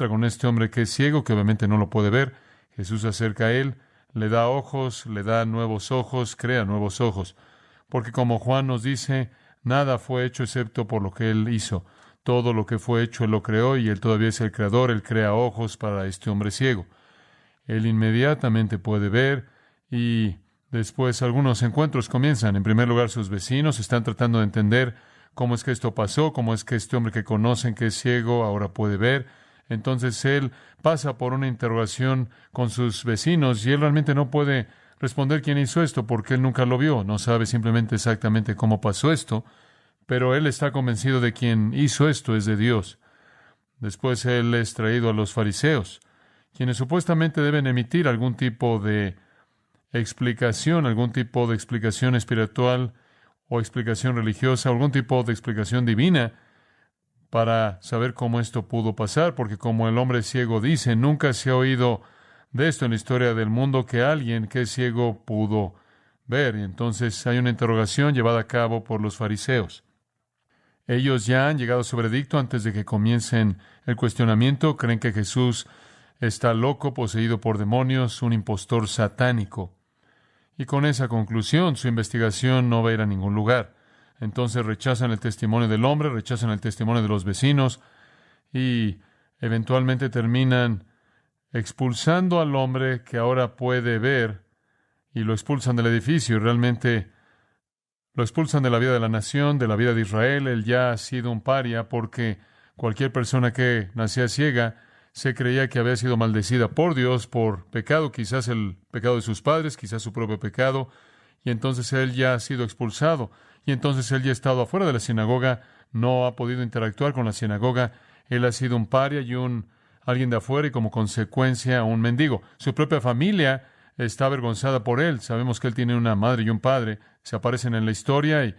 con este hombre que es ciego, que obviamente no lo puede ver. Jesús se acerca a él, le da ojos, le da nuevos ojos, crea nuevos ojos. Porque como Juan nos dice, nada fue hecho excepto por lo que él hizo. Todo lo que fue hecho él lo creó y él todavía es el creador. Él crea ojos para este hombre ciego. Él inmediatamente puede ver y después algunos encuentros comienzan. En primer lugar, sus vecinos están tratando de entender cómo es que esto pasó, cómo es que este hombre que conocen que es ciego ahora puede ver. Entonces él pasa por una interrogación con sus vecinos y él realmente no puede responder quién hizo esto porque él nunca lo vio, no sabe simplemente exactamente cómo pasó esto, pero él está convencido de quien hizo esto es de Dios. Después él es traído a los fariseos, quienes supuestamente deben emitir algún tipo de explicación espiritual o explicación religiosa, algún tipo de explicación divina para saber cómo esto pudo pasar, porque como el hombre ciego dice, nunca se ha oído de esto en la historia del mundo que alguien que es ciego pudo ver. Y entonces hay una interrogación llevada a cabo por los fariseos. Ellos ya han llegado a su veredicto antes de que comiencen el cuestionamiento. Creen que Jesús está loco, poseído por demonios, un impostor satánico. Y con esa conclusión, su investigación no va a ir a ningún lugar. Entonces rechazan el testimonio del hombre, rechazan el testimonio de los vecinos y eventualmente terminan expulsando al hombre que ahora puede ver y lo expulsan del edificio y realmente lo expulsan de la vida de la nación, de la vida de Israel. Él ya ha sido un paria porque cualquier persona que nacía ciega se creía que había sido maldecida por Dios por pecado, quizás el pecado de sus padres, quizás su propio pecado, y entonces él ya ha sido expulsado, y entonces él ya ha estado afuera de la sinagoga, no ha podido interactuar con la sinagoga, él ha sido un paria y alguien de afuera y como consecuencia un mendigo. Su propia familia está avergonzada por él. Sabemos que él tiene una madre y un padre, se aparecen en la historia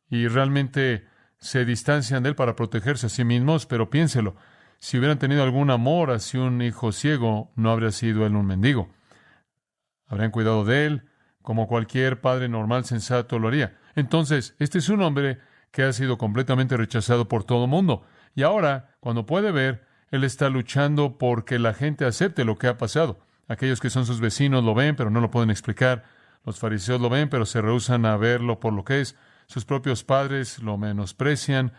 y realmente se distancian de él para protegerse a sí mismos, pero piénselo, si hubieran tenido algún amor hacia un hijo ciego, no habría sido él un mendigo. Habrían cuidado de él, como cualquier padre normal sensato lo haría. Entonces, este es un hombre que ha sido completamente rechazado por todo el mundo. Y ahora, cuando puede ver, él está luchando porque la gente acepte lo que ha pasado. Aquellos que son sus vecinos lo ven, pero no lo pueden explicar. Los fariseos lo ven, pero se rehúsan a verlo por lo que es. Sus propios padres lo menosprecian.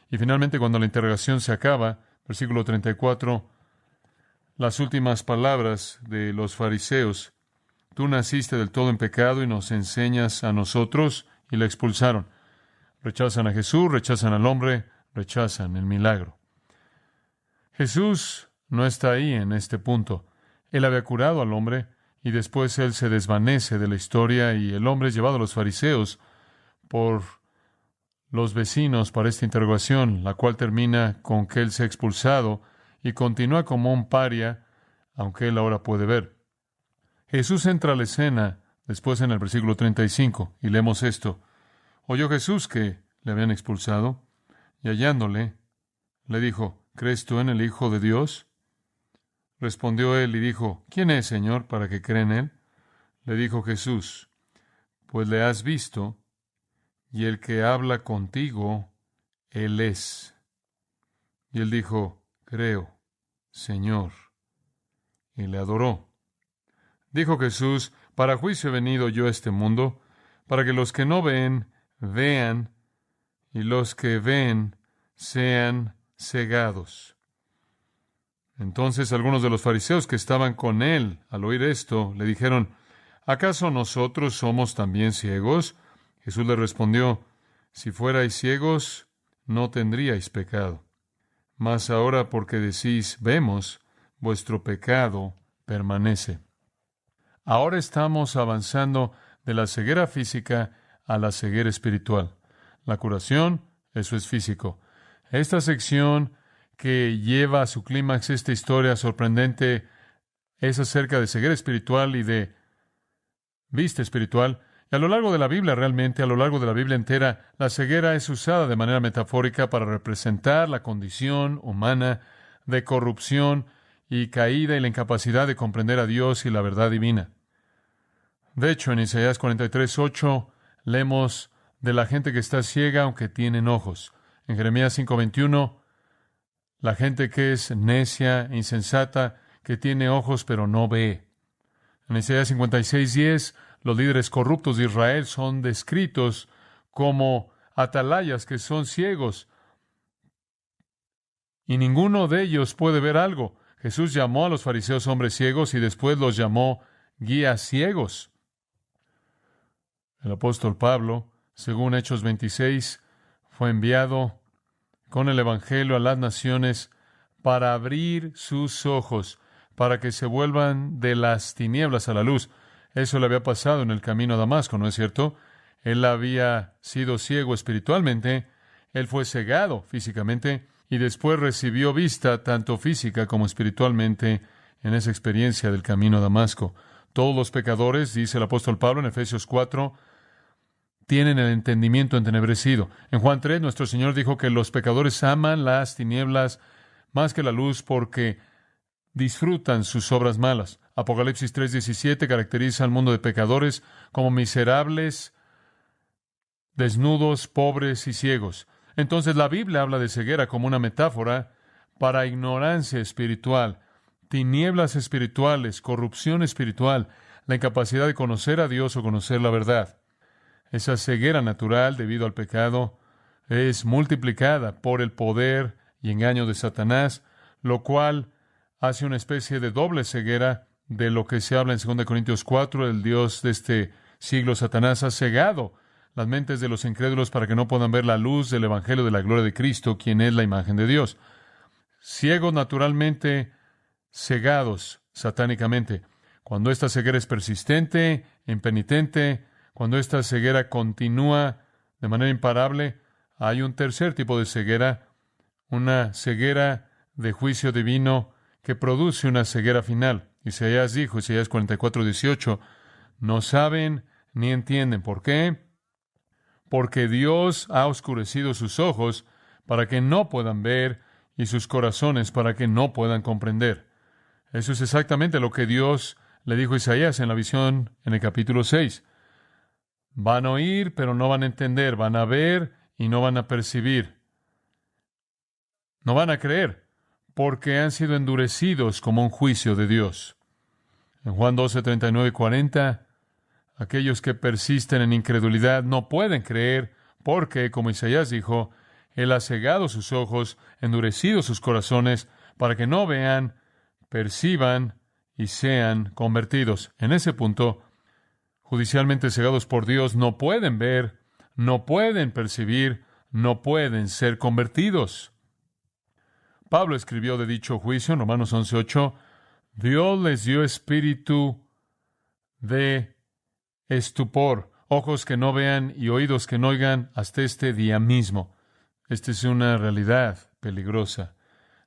Y finalmente, cuando la interrogación se acaba, versículo 34, las últimas palabras de los fariseos: tú naciste del todo en pecado y nos enseñas a nosotros, y le expulsaron. Rechazan a Jesús, rechazan al hombre, rechazan el milagro. Jesús no está ahí en este punto. Él había curado al hombre y después él se desvanece de la historia y el hombre es llevado a los fariseos por los vecinos para esta interrogación, la cual termina con que él sea expulsado y continúa como un paria, aunque él ahora puede ver. Jesús entra a la escena después en el versículo 35 y leemos esto. Oyó Jesús que le habían expulsado y hallándole, le dijo: ¿crees tú en el Hijo de Dios? Respondió él y dijo: ¿quién es, Señor, para que crea en él? Le dijo Jesús: pues le has visto, y el que habla contigo, él es. Y él dijo: creo, Señor, y le adoró. Dijo Jesús: para juicio he venido yo a este mundo, para que los que no ven, vean, y los que ven, sean cegados. Entonces algunos de los fariseos que estaban con él, al oír esto, le dijeron: ¿acaso nosotros somos también ciegos? Jesús le respondió: si fuerais ciegos, no tendríais pecado. Mas ahora, porque decís vemos, vuestro pecado permanece. Ahora estamos avanzando de la ceguera física a la ceguera espiritual. La curación, eso es físico. Esta sección que lleva a su clímax esta historia sorprendente es acerca de ceguera espiritual y de vista espiritual. Y a lo largo de la Biblia, realmente, a lo largo de la Biblia entera, la ceguera es usada de manera metafórica para representar la condición humana de corrupción y caída y la incapacidad de comprender a Dios y la verdad divina. De hecho, en Isaías 43:8 leemos de la gente que está ciega aunque tienen ojos. En Jeremías 5:21 la gente que es necia, insensata, que tiene ojos pero no ve. En Isaías 56:10, los líderes corruptos de Israel son descritos como atalayas que son ciegos, y ninguno de ellos puede ver algo. Jesús llamó a los fariseos hombres ciegos y después los llamó guías ciegos. El apóstol Pablo, según Hechos 26, fue enviado con el Evangelio a las naciones para abrir sus ojos, para que se vuelvan de las tinieblas a la luz. Eso le había pasado en el camino a Damasco, ¿no es cierto? Él había sido ciego espiritualmente, él fue cegado físicamente y después recibió vista tanto física como espiritualmente en esa experiencia del camino a Damasco. Todos los pecadores, dice el apóstol Pablo en Efesios 4, tienen el entendimiento entenebrecido. En Juan 3, nuestro Señor dijo que los pecadores aman las tinieblas más que la luz porque disfrutan sus obras malas. Apocalipsis 3:17 caracteriza al mundo de pecadores como miserables, desnudos, pobres y ciegos. Entonces la Biblia habla de ceguera como una metáfora para ignorancia espiritual, tinieblas espirituales, corrupción espiritual, la incapacidad de conocer a Dios o conocer la verdad. Esa ceguera natural debido al pecado es multiplicada por el poder y engaño de Satanás, lo cual hace una especie de doble ceguera de lo que se habla en 2 Corintios 4. El Dios de este siglo, Satanás, ha cegado las mentes de los incrédulos para que no puedan ver la luz del Evangelio de la gloria de Cristo, quien es la imagen de Dios. Ciegos naturalmente, cegados satánicamente. Cuando esta ceguera es persistente, impenitente, cuando esta ceguera continúa de manera imparable, hay un tercer tipo de ceguera, una ceguera de juicio divino que produce una ceguera final. Isaías dijo, Isaías 44:18, no saben ni entienden. ¿Por qué? Porque Dios ha oscurecido sus ojos para que no puedan ver y sus corazones para que no puedan comprender. Eso es exactamente lo que Dios le dijo a Isaías en la visión en el capítulo 6. Van a oír, pero no van a entender. Van a ver y no van a percibir. No van a creer, porque han sido endurecidos como un juicio de Dios. En Juan 12:39 y 40, aquellos que persisten en incredulidad no pueden creer, porque, como Isaías dijo, Él ha cegado sus ojos, endurecido sus corazones, para que no vean, perciban y sean convertidos. En ese punto, judicialmente cegados por Dios, no pueden ver, no pueden percibir, no pueden ser convertidos. Pablo escribió de dicho juicio en Romanos 11:8, Dios les dio espíritu de estupor, ojos que no vean y oídos que no oigan hasta este día mismo. Esta es una realidad peligrosa.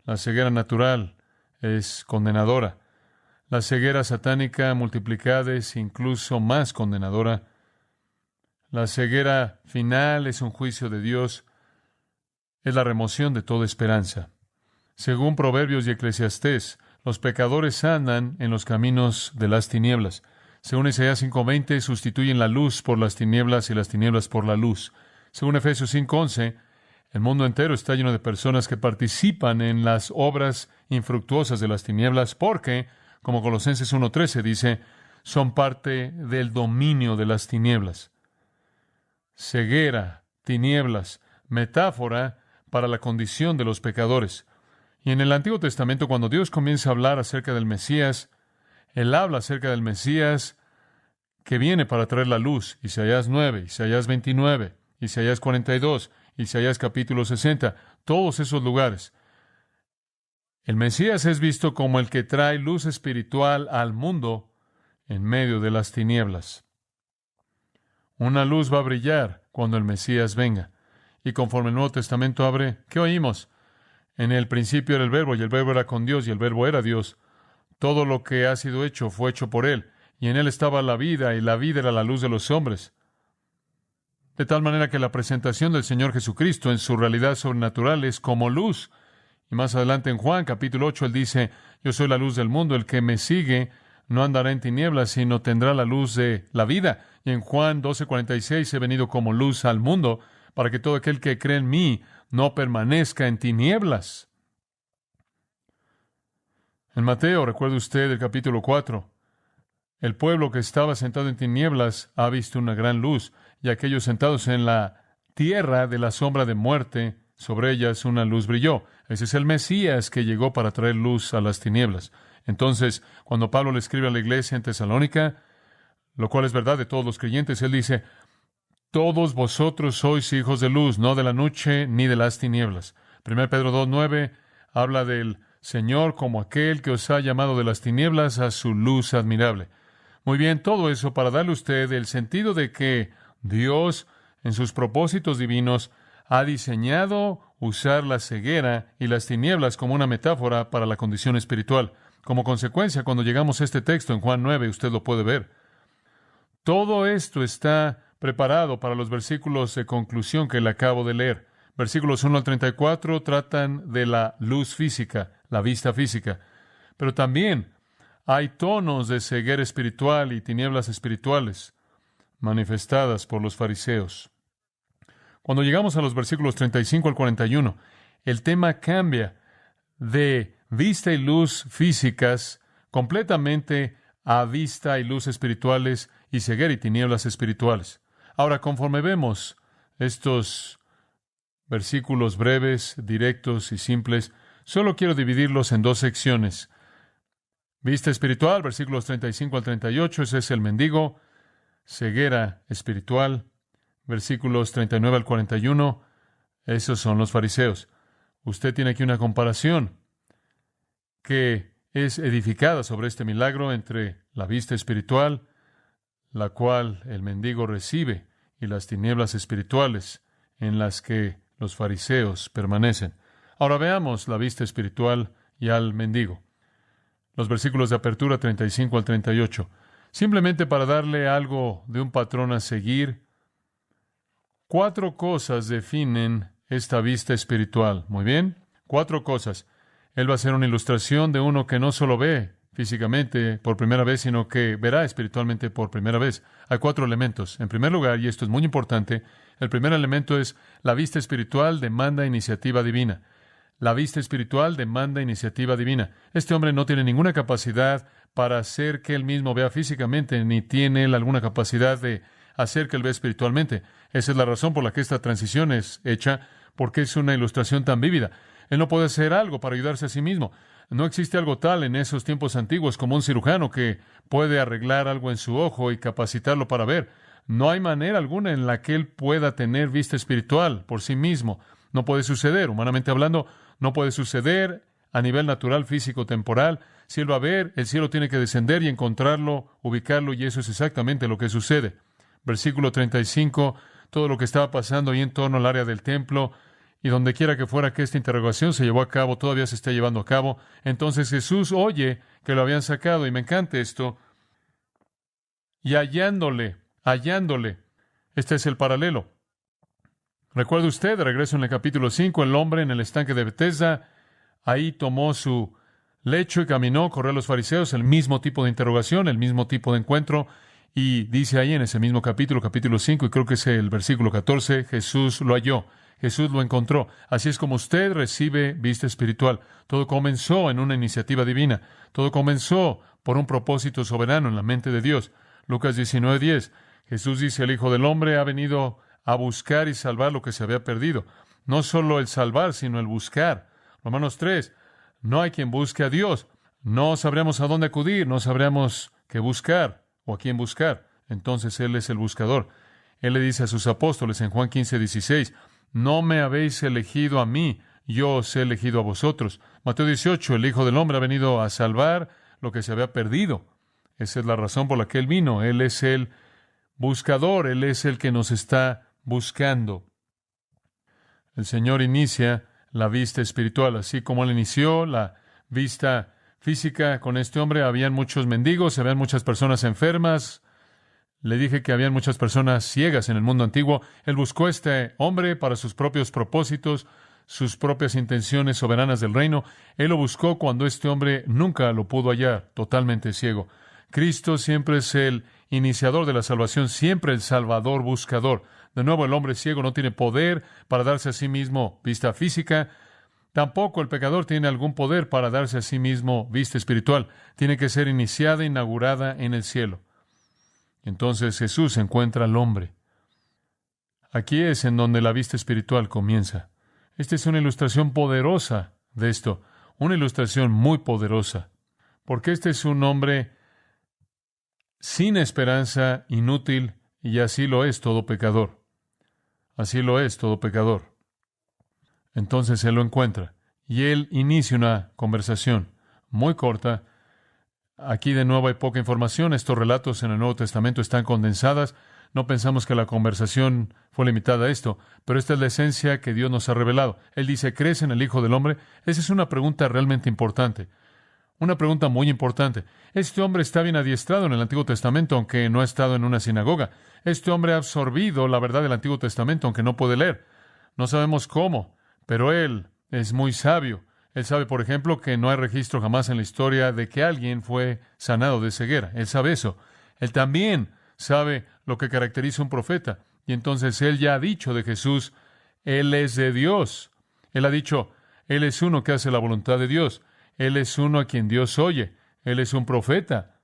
La ceguera natural es condenadora. La ceguera satánica multiplicada es incluso más condenadora. La ceguera final es un juicio de Dios. Es la remoción de toda esperanza. Según Proverbios y Eclesiastés, los pecadores andan en los caminos de las tinieblas. Según Isaías 5:20, sustituyen la luz por las tinieblas y las tinieblas por la luz. Según Efesios 5:11, el mundo entero está lleno de personas que participan en las obras infructuosas de las tinieblas porque, como Colosenses 1:13 dice, son parte del dominio de las tinieblas. Ceguera, tinieblas, metáfora para la condición de los pecadores. Y en el Antiguo Testamento, cuando Dios comienza a hablar acerca del Mesías, Él habla acerca del Mesías que viene para traer la luz. Isaías 9, Isaías 29, Isaías 42, Isaías capítulo 60, todos esos lugares. El Mesías es visto como el que trae luz espiritual al mundo en medio de las tinieblas. Una luz va a brillar cuando el Mesías venga. Y conforme el Nuevo Testamento abre, ¿qué oímos? En el principio era el Verbo, y el Verbo era con Dios, y el Verbo era Dios. Todo lo que ha sido hecho fue hecho por Él, y en Él estaba la vida, y la vida era la luz de los hombres. De tal manera que la presentación del Señor Jesucristo en su realidad sobrenatural es como luz. Y más adelante en Juan capítulo 8, Él dice, yo soy la luz del mundo, el que me sigue no andará en tinieblas, sino tendrá la luz de la vida. Y en Juan 12:46, he venido como luz al mundo, para que todo aquel que cree en mí no permanezca en tinieblas. En Mateo, recuerde usted el capítulo 4, el pueblo que estaba sentado en tinieblas ha visto una gran luz, y aquellos sentados en la tierra de la sombra de muerte, sobre ellas una luz brilló. Ese es el Mesías que llegó para traer luz a las tinieblas. Entonces, cuando Pablo le escribe a la iglesia en Tesalónica, lo cual es verdad de todos los creyentes, él dice: todos vosotros sois hijos de luz, no de la noche ni de las tinieblas. 1 Pedro 2:9 habla del Señor como aquel que os ha llamado de las tinieblas a su luz admirable. Muy bien, todo eso para darle a usted el sentido de que Dios, en sus propósitos divinos, ha diseñado usar la ceguera y las tinieblas como una metáfora para la condición espiritual. Como consecuencia, cuando llegamos a este texto en Juan 9, usted lo puede ver. Todo esto está preparado para los versículos de conclusión que le acabo de leer. Versículos 1 al 34 tratan de la luz física, la vista física. Pero también hay tonos de ceguera espiritual y tinieblas espirituales manifestadas por los fariseos. Cuando llegamos a los versículos 35 al 41, el tema cambia de vista y luz físicas completamente a vista y luz espirituales y ceguera y tinieblas espirituales. Ahora, conforme vemos estos versículos breves, directos y simples, solo quiero dividirlos en dos secciones. Vista espiritual, versículos 35 al 38, ese es el mendigo. Ceguera espiritual, versículos 39 al 41, esos son los fariseos. Usted tiene aquí una comparación que es edificada sobre este milagro entre la vista espiritual, la cual el mendigo recibe, y las tinieblas espirituales en las que los fariseos permanecen. Ahora veamos la vista espiritual y al mendigo. Los versículos de apertura 35 al 38. Simplemente para darle algo de un patrón a seguir, 4 cosas definen esta vista espiritual. Muy bien, 4 cosas. Él va a ser una ilustración de uno que no solo ve físicamente por primera vez, sino que verá espiritualmente por primera vez. Hay 4 elementos. En primer lugar, y esto es muy importante, el primer elemento es la vista espiritual demanda iniciativa divina. La vista espiritual demanda iniciativa divina. Este hombre no tiene ninguna capacidad para hacer que él mismo vea físicamente, ni tiene él alguna capacidad de hacer que él vea espiritualmente. Esa es la razón por la que esta transición es hecha, porque es una ilustración tan vívida. Él no puede hacer algo para ayudarse a sí mismo. No existe algo tal en esos tiempos antiguos como un cirujano que puede arreglar algo en su ojo y capacitarlo para ver. No hay manera alguna en la que él pueda tener vista espiritual por sí mismo. No puede suceder, humanamente hablando, no puede suceder a nivel natural, físico, temporal. Si él va a ver, el cielo tiene que descender y encontrarlo, ubicarlo, y eso es exactamente lo que sucede. Versículo 35, todo lo que estaba pasando ahí en torno al área del templo, y donde quiera que fuera que esta interrogación se llevó a cabo, todavía se está llevando a cabo. Entonces Jesús oye que lo habían sacado, y me encanta esto, y hallándole, este es el paralelo. Recuerde usted, de regreso en el capítulo 5, el hombre en el estanque de Betesda, ahí tomó su lecho y caminó, corrió a los fariseos, el mismo tipo de interrogación, el mismo tipo de encuentro, y dice ahí en ese mismo capítulo 5, y creo que es el versículo 14, Jesús lo halló, Jesús lo encontró. Así es como usted recibe vista espiritual. Todo comenzó en una iniciativa divina, todo comenzó por un propósito soberano en la mente de Dios. Lucas 19:10, Jesús dice: el Hijo del Hombre ha venido a buscar y salvar lo que se había perdido. No solo el salvar, sino el buscar. Romanos 3, no hay quien busque a Dios. No sabremos a dónde acudir, no sabremos qué buscar o a quién buscar. Entonces Él es el buscador. Él le dice a sus apóstoles en Juan 15:16, no me habéis elegido a mí, yo os he elegido a vosotros. Mateo 18, el Hijo del Hombre ha venido a salvar lo que se había perdido. Esa es la razón por la que Él vino. Él es el buscador, Él es el que nos está buscando. El Señor inicia la vista espiritual, así como Él inició la vista física con este hombre. Habían muchos mendigos, habían muchas personas enfermas. Le dije que habían muchas personas ciegas en el mundo antiguo. Él buscó a este hombre para sus propios propósitos, sus propias intenciones soberanas del reino. Él lo buscó cuando este hombre nunca lo pudo hallar, totalmente ciego. Cristo siempre es el iniciador de la salvación, siempre el salvador buscador. De nuevo, el hombre ciego no tiene poder para darse a sí mismo vista física, Tampoco el pecador tiene algún poder para darse a sí mismo vista espiritual. Tiene que ser iniciada, inaugurada en el cielo. Entonces Jesús encuentra al hombre. Aquí es en donde la vista espiritual comienza. Esta es una ilustración poderosa de esto, una ilustración muy poderosa, porque este es un hombre sin esperanza, inútil, y así lo es todo pecador. Así lo es todo pecador. Entonces él lo encuentra, y él inicia una conversación muy corta. Aquí de nuevo hay poca información. Estos relatos en el Nuevo Testamento están condensadas. No pensamos que la conversación fue limitada a esto, pero esta es la esencia que Dios nos ha revelado. Él dice, ¿crees en el Hijo del Hombre? Esa es una pregunta realmente importante. Una pregunta muy importante. Este hombre está bien adiestrado en el Antiguo Testamento, aunque no ha estado en una sinagoga. Este hombre ha absorbido la verdad del Antiguo Testamento, aunque no puede leer. No sabemos cómo, pero él es muy sabio. Él sabe, por ejemplo, que no hay registro jamás en la historia de que alguien fue sanado de ceguera. Él sabe eso. Él también sabe lo que caracteriza a un profeta. Y entonces él ya ha dicho de Jesús, Él es de Dios. Él ha dicho, Él es uno que hace la voluntad de Dios. Él es uno a quien Dios oye. Él es un profeta.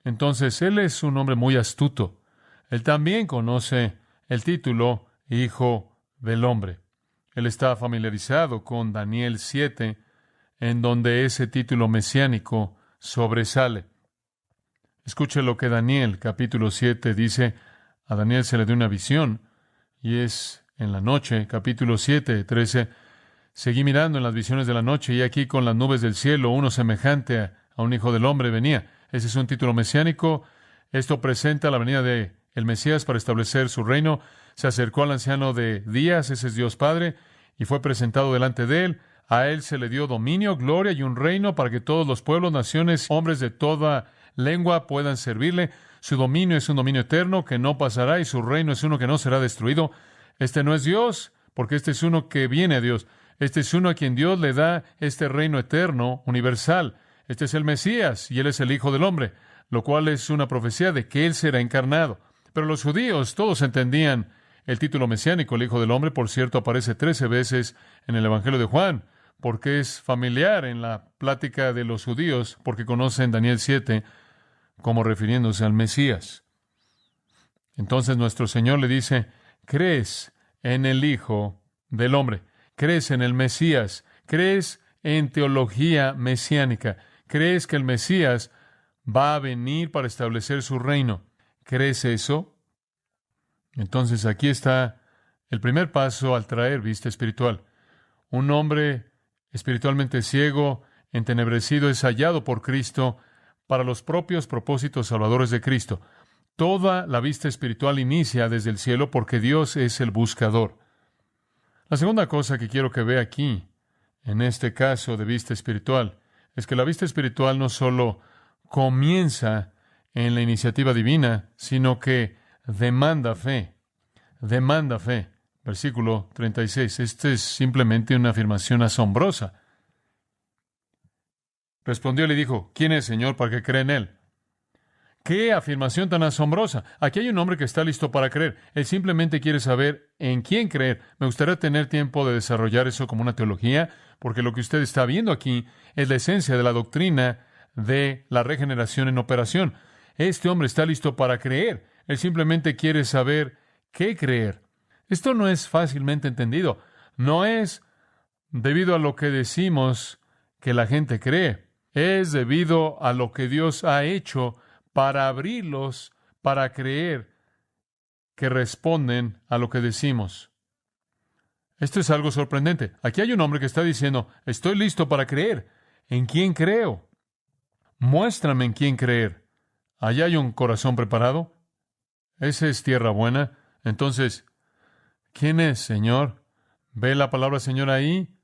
Entonces, él es un hombre muy astuto. Él también conoce el título Hijo del Hombre. Él está familiarizado con Daniel 7, en donde ese título mesiánico sobresale. Escuche lo que Daniel, capítulo 7, dice. A Daniel se le dio una visión, y es en la noche, capítulo 7, 13. Seguí mirando en las visiones de la noche, y aquí con las nubes del cielo, uno semejante a un hijo del hombre venía. Ese es un título mesiánico. Esto presenta la venida de el Mesías para establecer su reino. Se acercó al anciano de días, ese es Dios Padre, y fue presentado delante de él. A él se le dio dominio, gloria y un reino para que todos los pueblos, naciones, hombres de toda lengua puedan servirle. Su dominio es un dominio eterno que no pasará, y su reino es uno que no será destruido. Este no es Dios, porque este es uno que viene a Dios. Este es uno a quien Dios le da este reino eterno, universal. Este es el Mesías, y Él es el Hijo del Hombre, lo cual es una profecía de que Él será encarnado. Pero los judíos todos entendían el título mesiánico, el Hijo del Hombre. Por cierto, aparece 13 veces en el Evangelio de Juan, porque es familiar en la plática de los judíos, porque conocen Daniel 7 como refiriéndose al Mesías. Entonces nuestro Señor le dice, ¿crees en el Hijo del Hombre? ¿Crees en el Mesías? ¿Crees en teología mesiánica? ¿Crees que el Mesías va a venir para establecer su reino? ¿Crees eso? Entonces aquí está el primer paso al traer vista espiritual. Un hombre espiritualmente ciego, entenebrecido, es hallado por Cristo para los propios propósitos salvadores de Cristo. Toda la vista espiritual inicia desde el cielo porque Dios es el buscador. La segunda cosa que quiero que vea aquí, en este caso de vista espiritual, es que la vista espiritual no solo comienza en la iniciativa divina, sino que demanda fe. Demanda fe. Versículo 36. Esta es simplemente una afirmación asombrosa. Respondió y le dijo, ¿quién es, Señor, para que crea en Él? ¡Qué afirmación tan asombrosa! Aquí hay un hombre que está listo para creer. Él simplemente quiere saber en quién creer. Me gustaría tener tiempo de desarrollar eso como una teología, porque lo que usted está viendo aquí es la esencia de la doctrina de la regeneración en operación. Este hombre está listo para creer. Él simplemente quiere saber qué creer. Esto no es fácilmente entendido. No es debido a lo que decimos que la gente cree. Es debido a lo que Dios ha hecho para abrirlos, para creer que responden a lo que decimos. Esto es algo sorprendente. Aquí hay un hombre que está diciendo, estoy listo para creer. ¿En quién creo? Muéstrame en quién creer. ¿Allá hay un corazón preparado? ¿Esa es tierra buena? Entonces, ¿quién es, Señor? ¿Ve la palabra Señor ahí?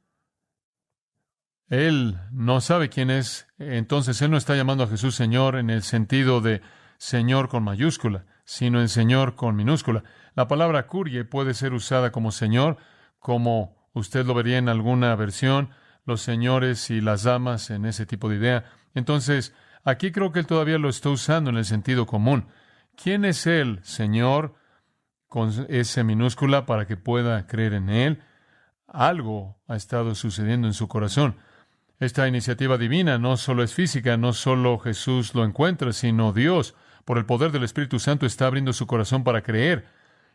Él no sabe quién es, entonces él no está llamando a Jesús Señor en el sentido de Señor con mayúscula, sino en Señor con minúscula. La palabra curie puede ser usada como Señor, como usted lo vería en alguna versión, los señores y las damas en ese tipo de idea. Entonces, aquí creo que él todavía lo está usando en el sentido común. ¿Quién es él, Señor, con S minúscula, para que pueda creer en él? algo ha estado sucediendo en su corazón. Esta iniciativa divina no solo es física, no solo Jesús lo encuentra, sino Dios, por el poder del Espíritu Santo, está abriendo su corazón para creer.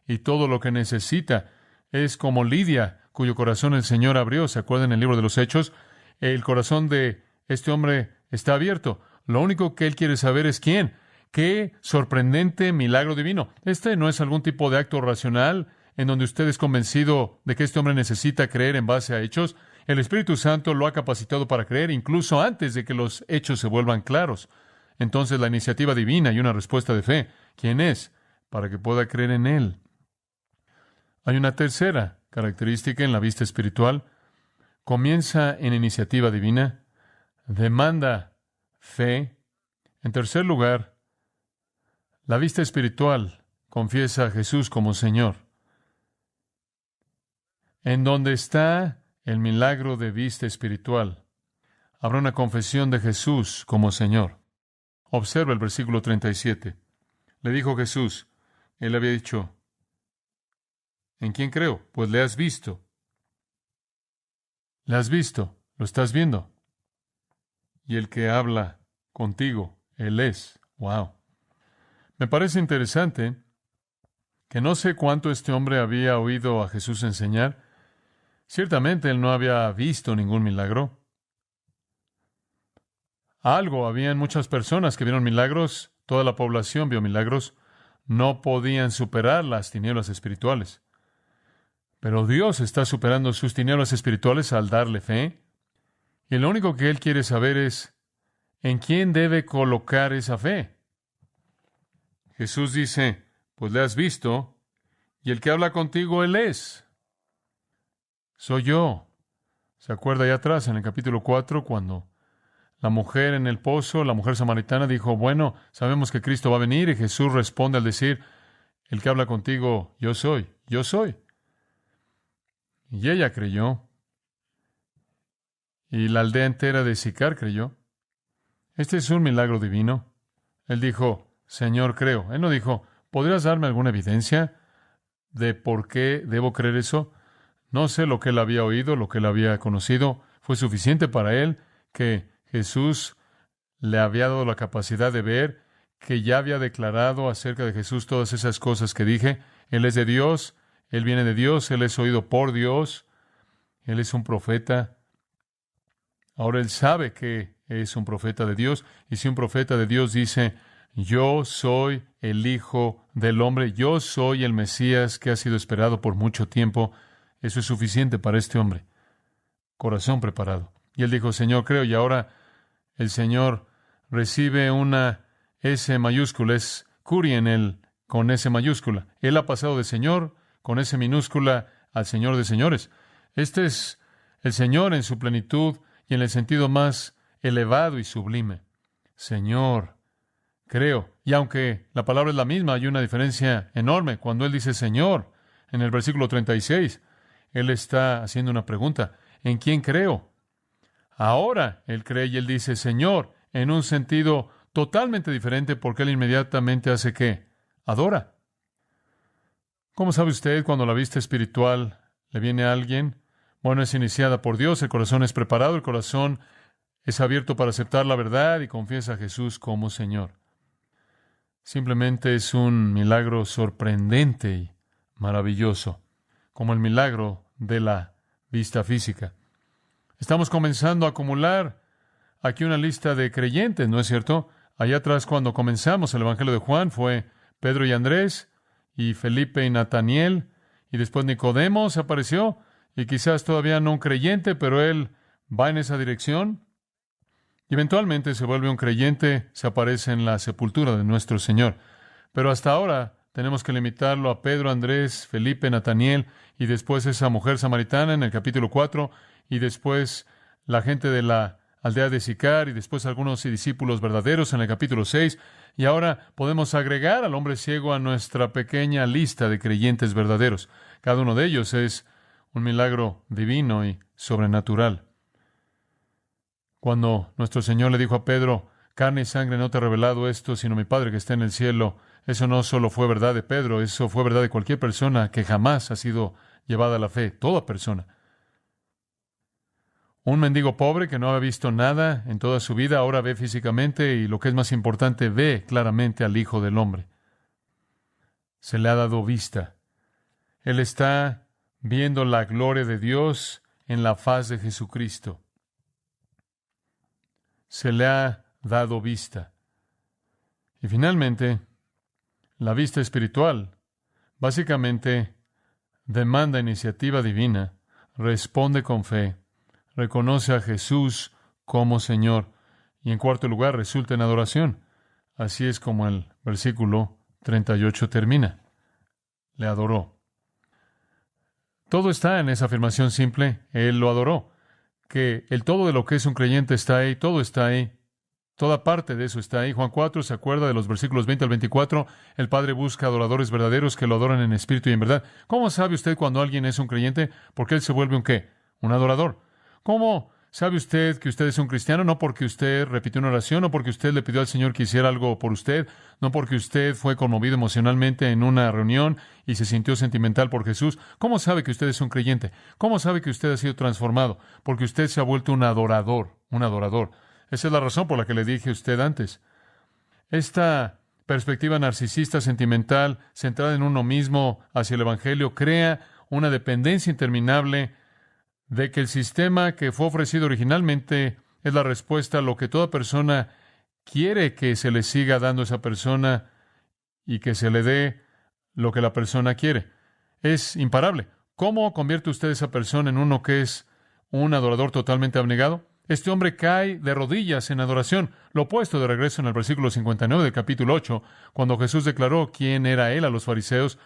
Y todo lo que necesita es como Lidia, cuyo corazón el Señor abrió. ¿Se acuerdan en el libro de los Hechos? El corazón de este hombre está abierto. Lo único que él quiere saber es quién. ¡Qué sorprendente milagro divino! Este no es algún tipo de acto racional en donde usted es convencido de que este hombre necesita creer en base a hechos. El Espíritu Santo lo ha capacitado para creer incluso antes de que los hechos se vuelvan claros. Entonces, la iniciativa divina y una respuesta de fe. ¿Quién es? Para que pueda creer en Él. Hay una tercera característica en la vista espiritual. Comienza en iniciativa divina, demanda fe. En tercer lugar, la vista espiritual confiesa a Jesús como Señor. En donde está el milagro de vista espiritual, habrá una confesión de Jesús como Señor. Observa el versículo 37. Le dijo Jesús, él había dicho, ¿en quién creo? Pues le has visto. Le has visto, lo estás viendo. Y el que habla contigo, Él es. ¡Wow! Me parece interesante que no sé cuánto este hombre había oído a Jesús enseñar. Ciertamente él no había visto ningún milagro. Habían muchas personas que vieron milagros, toda la población vio milagros, no podían superar las tinieblas espirituales. Pero Dios está superando sus tinieblas espirituales al darle fe. Y lo único que Él quiere saber es en quién debe colocar esa fe. Jesús dice, pues le has visto, y el que habla contigo, Él es. Soy yo. ¿Se acuerda allá atrás en el capítulo 4 cuando la mujer en el pozo, la mujer samaritana, dijo, bueno, sabemos que Cristo va a venir, y Jesús responde al decir, el que habla contigo, yo soy, yo soy. Y ella creyó. Y la aldea entera de Sicar creyó. Este es un milagro divino. Él dijo, Señor, creo. Él no dijo, ¿podrías darme alguna evidencia de por qué debo creer eso? No sé lo que él había oído, lo que él había conocido. Fue suficiente para él que Jesús le había dado la capacidad de ver, que ya había declarado acerca de Jesús todas esas cosas que dije. Él es de Dios, Él viene de Dios, Él es oído por Dios, Él es un profeta. Ahora Él sabe que es un profeta de Dios, y si un profeta de Dios dice, yo soy el Hijo del Hombre, yo soy el Mesías que ha sido esperado por mucho tiempo, eso es suficiente para este hombre. Corazón preparado. Y él dijo, Señor, creo, y ahora el Señor recibe una S mayúscula, es Curi en él, con S mayúscula. Él ha pasado de Señor con S minúscula al Señor de señores. Este es el Señor en su plenitud y en el sentido más elevado y sublime. Señor, creo. Y aunque la palabra es la misma, hay una diferencia enorme. Cuando él dice Señor, en el versículo 36, él está haciendo una pregunta. ¿En quién creo? Ahora él cree y él dice Señor, en un sentido totalmente diferente, porque él inmediatamente hace ¿qué? Adora. ¿Cómo sabe usted cuando la vista espiritual le viene a alguien? Bueno, es iniciada por Dios, el corazón es preparado, el corazón es abierto para aceptar la verdad y confiesa a Jesús como Señor. Simplemente es un milagro sorprendente y maravilloso, como el milagro de la vista física. Estamos comenzando a acumular aquí una lista de creyentes, ¿no es cierto? Allá atrás, cuando comenzamos el Evangelio de Juan, fue Pedro y Andrés, y Felipe y Nataniel, y después Nicodemo se apareció, y quizás todavía no un creyente, pero él va en esa dirección, y eventualmente se vuelve un creyente, se aparece en la sepultura de nuestro Señor. Pero hasta ahora tenemos que limitarlo a Pedro, Andrés, Felipe, Nataniel, y después esa mujer samaritana en el capítulo 4, y después la gente de la aldea de Sicar, y después algunos discípulos verdaderos en el capítulo 6, y ahora podemos agregar al hombre ciego a nuestra pequeña lista de creyentes verdaderos. Cada uno de ellos es un milagro divino y sobrenatural. Cuando nuestro Señor le dijo a Pedro, carne y sangre no te ha revelado esto, sino mi Padre que está en el cielo, eso no solo fue verdad de Pedro, eso fue verdad de cualquier persona que jamás ha sido llevada a la fe, toda persona. Un mendigo pobre que no había visto nada en toda su vida, ahora ve físicamente y, lo que es más importante, ve claramente al Hijo del Hombre. Se le ha dado vista. Él está viendo la gloria de Dios en la faz de Jesucristo. Se le ha dado vista. Y finalmente, la vista espiritual básicamente demanda iniciativa divina, responde con fe, reconoce a Jesús como Señor y, en cuarto lugar, resulta en adoración. Así es como el versículo 38 termina. Le adoró. Todo está en esa afirmación simple. Él lo adoró. Que el todo de lo que es un creyente está ahí, todo está ahí. Toda parte de eso está ahí. Juan 4 se acuerda de los versículos 20 al 24. El Padre busca adoradores verdaderos que lo adoran en espíritu y en verdad. ¿Cómo sabe usted cuando alguien es un creyente? Porque él se vuelve un ¿qué? Un adorador. ¿Cómo sabe usted que usted es un cristiano? No porque usted repitió una oración, no porque usted le pidió al Señor que hiciera algo por usted, no porque usted fue conmovido emocionalmente en una reunión y se sintió sentimental por Jesús. ¿Cómo sabe que usted es un creyente? ¿Cómo sabe que usted ha sido transformado? Porque usted se ha vuelto un adorador, un adorador. Esa es la razón por la que le dije a usted antes. Esta perspectiva narcisista, sentimental, centrada en uno mismo hacia el Evangelio, crea una dependencia interminable de que el sistema que fue ofrecido originalmente es la respuesta a lo que toda persona quiere que se le siga dando a esa persona y que se le dé lo que la persona quiere. Es imparable. ¿Cómo convierte usted a esa persona en uno que es un adorador totalmente abnegado? Este hombre cae de rodillas en adoración. Lo opuesto de regreso en el versículo 59 del capítulo 8, cuando Jesús declaró quién era él a los fariseos,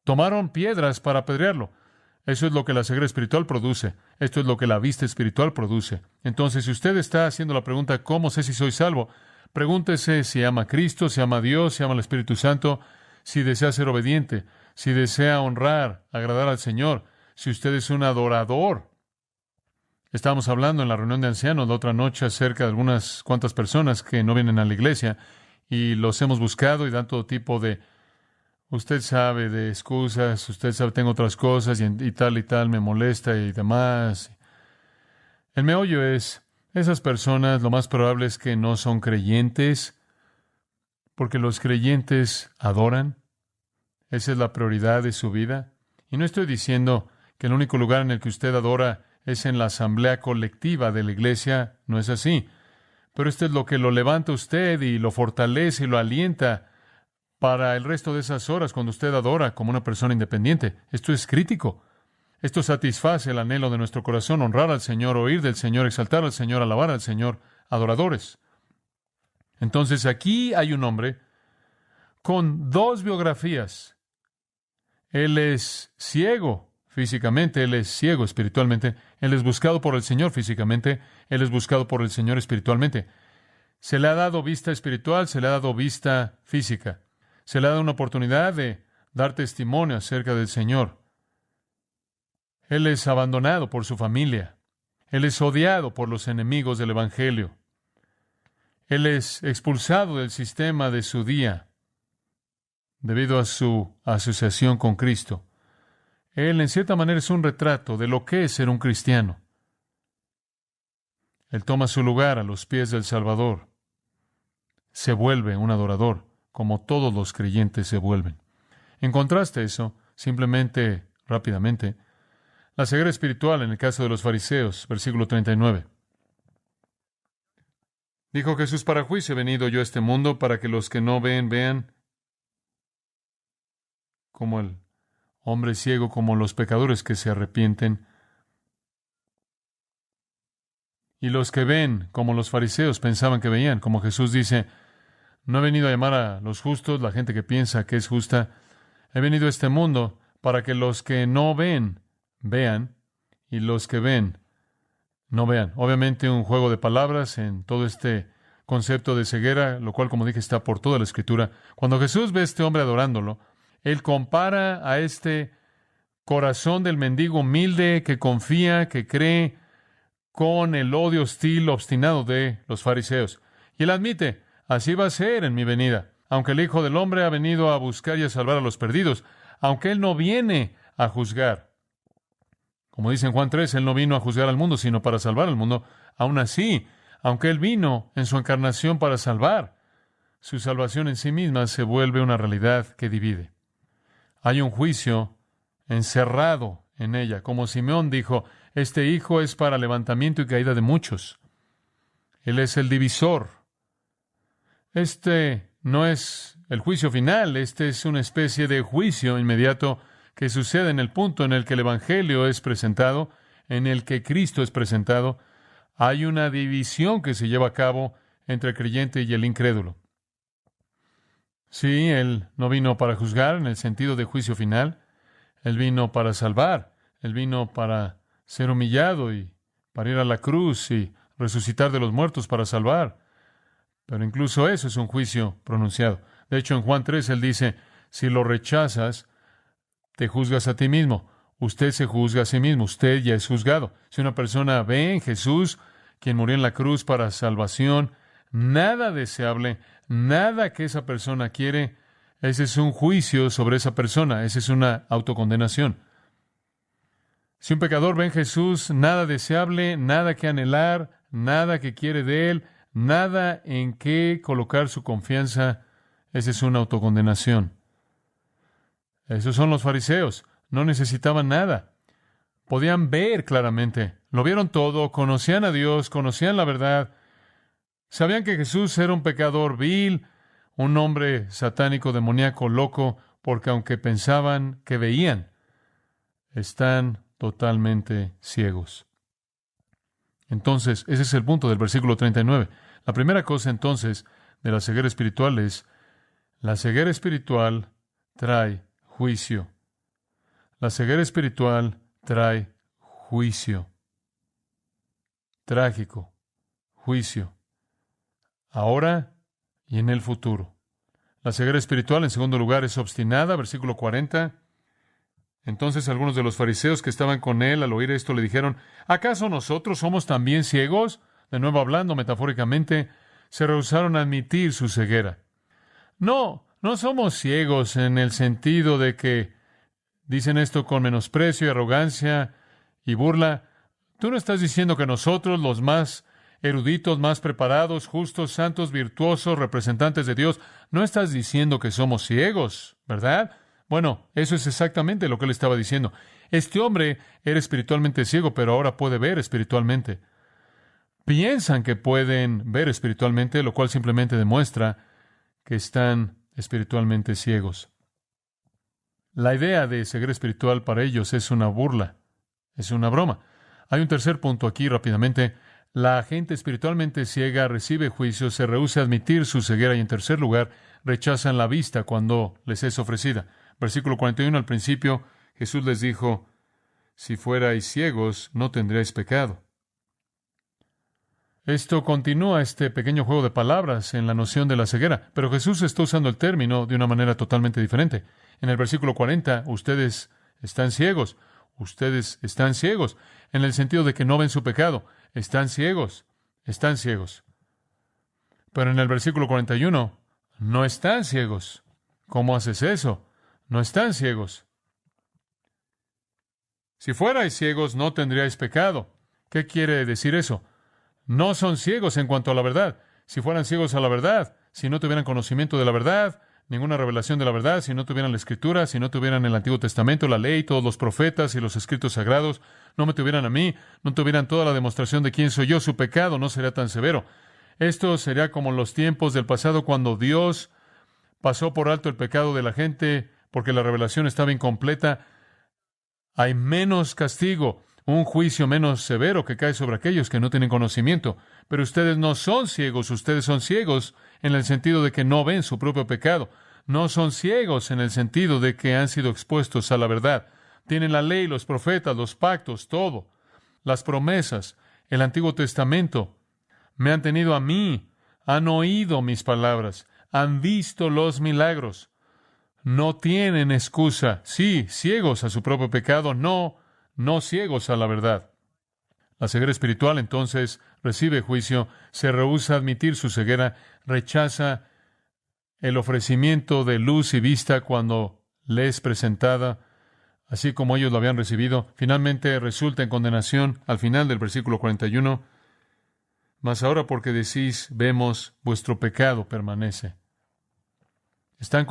tomaron piedras para apedrearlo. Eso es lo que la ceguera espiritual produce. Esto es lo que la vista espiritual produce. Entonces, si usted está haciendo la pregunta, ¿cómo sé si soy salvo? Pregúntese si ama a Cristo, si ama a Dios, si ama al Espíritu Santo, si desea ser obediente, si desea honrar, agradar al Señor, si usted es un adorador. Estábamos hablando en la reunión de ancianos la otra noche acerca de algunas cuantas personas que no vienen a la iglesia y los hemos buscado y dan todo tipo de, usted sabe, de excusas, usted sabe, tengo otras cosas y tal, me molesta y demás. El meollo es, esas personas lo más probable es que no son creyentes, porque los creyentes adoran. Esa es la prioridad de su vida. Y no estoy diciendo que el único lugar en el que usted adora es en la asamblea colectiva de la iglesia. No es así. Pero esto es lo que lo levanta a usted y lo fortalece y lo alienta para el resto de esas horas cuando usted adora como una persona independiente. Esto es crítico. Esto satisface el anhelo de nuestro corazón, honrar al Señor, oír del Señor, exaltar al Señor, alabar al Señor, adoradores. Entonces aquí hay un hombre con dos biografías. Él es ciego físicamente, él es ciego espiritualmente, él es buscado por el Señor físicamente, él es buscado por el Señor espiritualmente. Se le ha dado vista espiritual, se le ha dado vista física. Se le ha dado una oportunidad de dar testimonio acerca del Señor. Él es abandonado por su familia. Él es odiado por los enemigos del Evangelio. Él es expulsado del sistema de su día debido a su asociación con Cristo. Él, en cierta manera, es un retrato de lo que es ser un cristiano. Él toma su lugar a los pies del Salvador. Se vuelve un adorador, como todos los creyentes se vuelven. En contraste a eso, simplemente, rápidamente, la ceguera espiritual en el caso de los fariseos, versículo 39. Dijo Jesús: para juicio he venido yo a este mundo, para que los que no ven, vean, como el hombre ciego, como los pecadores que se arrepienten, y los que ven, como los fariseos pensaban que veían, como Jesús dice, no he venido a llamar a los justos, la gente que piensa que es justa, he venido a este mundo para que los que no ven, vean, y los que ven, no vean. Obviamente un juego de palabras en todo este concepto de ceguera, lo cual, como dije, está por toda la Escritura. Cuando Jesús ve a este hombre adorándolo, Él compara a este corazón del mendigo humilde que confía, que cree, con el odio hostil, obstinado de los fariseos. Y Él admite, así va a ser en mi venida. Aunque el Hijo del Hombre ha venido a buscar y a salvar a los perdidos, aunque Él no viene a juzgar. Como dice en Juan 3, Él no vino a juzgar al mundo, sino para salvar al mundo. Aún así, aunque Él vino en su encarnación para salvar, su salvación en sí misma se vuelve una realidad que divide. Hay un juicio encerrado en ella. Como Simeón dijo, este hijo es para levantamiento y caída de muchos. Él es el divisor. Este no es el juicio final, este es una especie de juicio inmediato que sucede en el punto en el que el Evangelio es presentado, en el que Cristo es presentado. Hay una división que se lleva a cabo entre el creyente y el incrédulo. Sí, Él no vino para juzgar en el sentido de juicio final. Él vino para salvar. Él vino para ser humillado y para ir a la cruz y resucitar de los muertos para salvar. Pero incluso eso es un juicio pronunciado. De hecho, en Juan 3 Él dice, si lo rechazas, te juzgas a ti mismo. Usted se juzga a sí mismo. Usted ya es juzgado. Si una persona ve en Jesús, quien murió en la cruz para salvación, nada deseable, nada que esa persona quiere, ese es un juicio sobre esa persona. Esa es una autocondenación. Si un pecador ve en Jesús, nada deseable, nada que anhelar, nada que quiere de Él, nada en qué colocar su confianza, esa es una autocondenación. Esos son los fariseos. No necesitaban nada. Podían ver claramente. Lo vieron todo. Conocían a Dios. Conocían la verdad. Sabían que Jesús era un pecador vil, un hombre satánico, demoníaco, loco, porque aunque pensaban que veían, están totalmente ciegos. Entonces, ese es el punto del versículo 39. La primera cosa, entonces, de la ceguera espiritual es, la ceguera espiritual trae juicio. La ceguera espiritual trae juicio. Trágico. Juicio. Ahora y en el futuro. La ceguera espiritual, en segundo lugar, es obstinada. Versículo 40. Entonces algunos de los fariseos que estaban con él al oír esto le dijeron, ¿acaso nosotros somos también ciegos? De nuevo hablando metafóricamente, se rehusaron a admitir su ceguera. No somos ciegos en el sentido de que dicen esto con menosprecio y arrogancia y burla. Tú no estás diciendo que nosotros, los más eruditos, más preparados, justos, santos, virtuosos, representantes de Dios, no estás diciendo que somos ciegos, ¿verdad? Bueno, eso es exactamente lo que él estaba diciendo. Este hombre era espiritualmente ciego, pero ahora puede ver espiritualmente. Piensan que pueden ver espiritualmente, lo cual simplemente demuestra que están espiritualmente ciegos. La idea de ceguera espiritual para ellos es una burla, es una broma. Hay un tercer punto aquí rápidamente. La gente espiritualmente ciega recibe juicio, se rehúsa a admitir su ceguera y, en tercer lugar, rechazan la vista cuando les es ofrecida. Versículo 41, al principio, Jesús les dijo, si fuerais ciegos, no tendríais pecado. Esto continúa este pequeño juego de palabras en la noción de la ceguera, pero Jesús está usando el término de una manera totalmente diferente. En el versículo 40, ustedes están ciegos. Ustedes están ciegos, en el sentido de que no ven su pecado. Están ciegos. Están ciegos. Pero en el versículo 41, no están ciegos. ¿Cómo haces eso? No están ciegos. Si fuerais ciegos, no tendríais pecado. ¿Qué quiere decir eso? No son ciegos en cuanto a la verdad. Si fueran ciegos a la verdad, si no tuvieran conocimiento de la verdad, ninguna revelación de la verdad, si no tuvieran la Escritura, si no tuvieran el Antiguo Testamento, la ley, todos los profetas y los escritos sagrados, no me tuvieran a mí, no tuvieran toda la demostración de quién soy yo, su pecado no sería tan severo. Esto sería como en los tiempos del pasado cuando Dios pasó por alto el pecado de la gente porque la revelación estaba incompleta. Hay menos castigo, un juicio menos severo que cae sobre aquellos que no tienen conocimiento. Pero ustedes no son ciegos, ustedes son ciegos en el sentido de que no ven su propio pecado. No son ciegos en el sentido de que han sido expuestos a la verdad. Tienen la ley, los profetas, los pactos, todo. Las promesas, el Antiguo Testamento. Me han tenido a mí, han oído mis palabras, han visto los milagros. No tienen excusa. Sí, ciegos a su propio pecado, no ciegos a la verdad. La ceguera espiritual, entonces, recibe juicio, se rehúsa a admitir su ceguera, rechaza el ofrecimiento de luz y vista cuando le es presentada. así como ellos lo habían recibido, finalmente resulta en condenación al final del versículo 41. Mas ahora porque decís, vemos, vuestro pecado permanece. Están